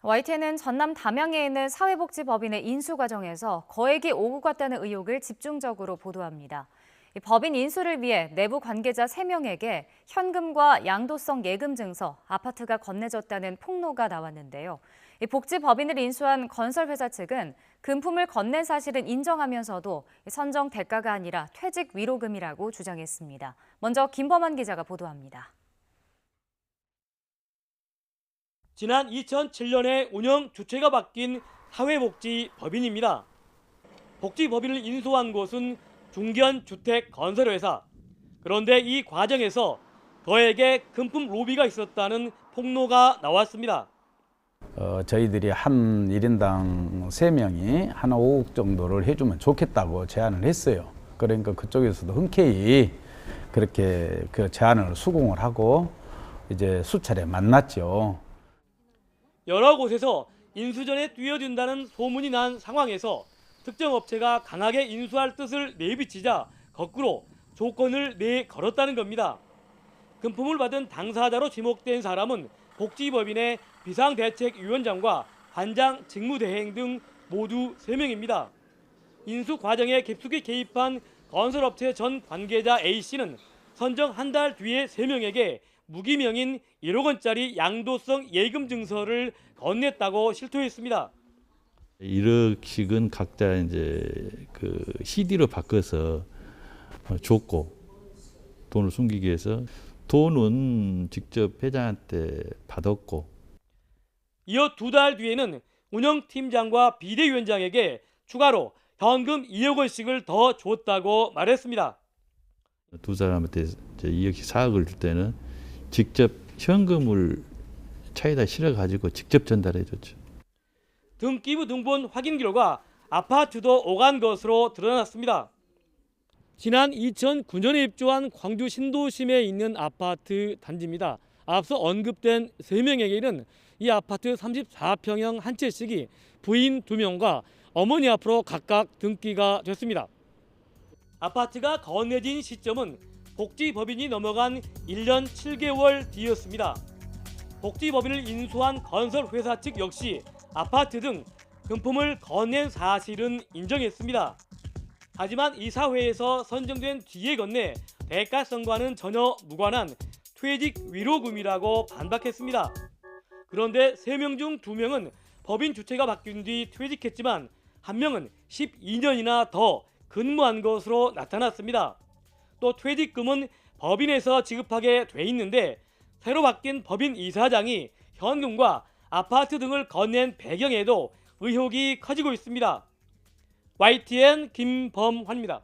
YTN은 전남 담양에 있는 사회복지법인의 인수 과정에서 거액이 오고 갔다는 의혹을 집중적으로 보도합니다. 이 법인 인수를 위해 내부 관계자 3명에게 현금과 양도성 예금 증서, 아파트가 건네졌다는 폭로가 나왔는데요. 이 복지법인을 인수한 건설회사 측은 금품을 건넨 사실은 인정하면서도 선정 대가가 아니라 퇴직 위로금이라고 주장했습니다. 먼저 김범환 기자가 보도합니다. 지난 2007년에 운영 주체가 바뀐 사회복지법인입니다. 복지법인을 인수한 곳은 중견주택건설회사. 그런데 이 과정에서 거액의 금품 로비가 있었다는 폭로가 나왔습니다. 저희들이 한 1인당 3명이 한 5억 정도를 해주면 좋겠다고 제안을 했어요. 그러니까 그쪽에서도 흔쾌히 그렇게 그 제안을 수긍을 하고 이제 수차례 만났죠. 여러 곳에서 인수 전에 뛰어든다는 소문이 난 상황에서 특정 업체가 강하게 인수할 뜻을 내비치자 거꾸로 조건을 내걸었다는 겁니다. 금품을 받은 당사자로 지목된 사람은 복지법인의 비상대책위원장과 관장 직무대행 등 모두 3명입니다. 인수 과정에 깊숙이 개입한 건설업체 전 관계자 A씨는 선정 한 달 뒤에 3명에게 무기명인 1억 원짜리 양도성 예금 증서를 건넸다고 실토했습니다. 1억씩은 각자 이제 그 CD로 바꿔서 줬고 돈을 숨기기 위해서 돈은 직접 회장한테 받았고. 이어 2달 뒤에는 운영팀장과 비대위원장에게 추가로 현금 2억 원씩을 더 줬다고 말했습니다. 두 사람한테 2억씩 4억을 줄 때는 직접 현금을 차에다 실어가지고 직접 전달해 줬죠. 등기부 등본 확인 결과 아파트도 오간 것으로 드러났습니다. 지난 2009년에 입주한 광주 신도심에 있는 아파트 단지입니다. 앞서 언급된 3명에게는 이 아파트 34평형 한 채씩이 부인 2명과 어머니 앞으로 각각 등기가 됐습니다. 아파트가 건네진 시점은 복지법인이 넘어간 1년 7개월 뒤였습니다. 복지법인을 인수한 건설회사 측 역시 아파트 등 금품을 건넨 사실은 인정했습니다. 하지만 이사회에서 선정된 뒤에 건네 대가성과는 전혀 무관한 퇴직 위로금이라고 반박했습니다. 그런데 3명 중 2명은 법인 주체가 바뀐 뒤 퇴직했지만 1명은 12년이나 더 근무한 것으로 나타났습니다. 또 퇴직금은 법인에서 지급하게 돼 있는데 새로 바뀐 법인 이사장이 현금과 아파트 등을 건넨 배경에도 의혹이 커지고 있습니다. YTN 김범환입니다.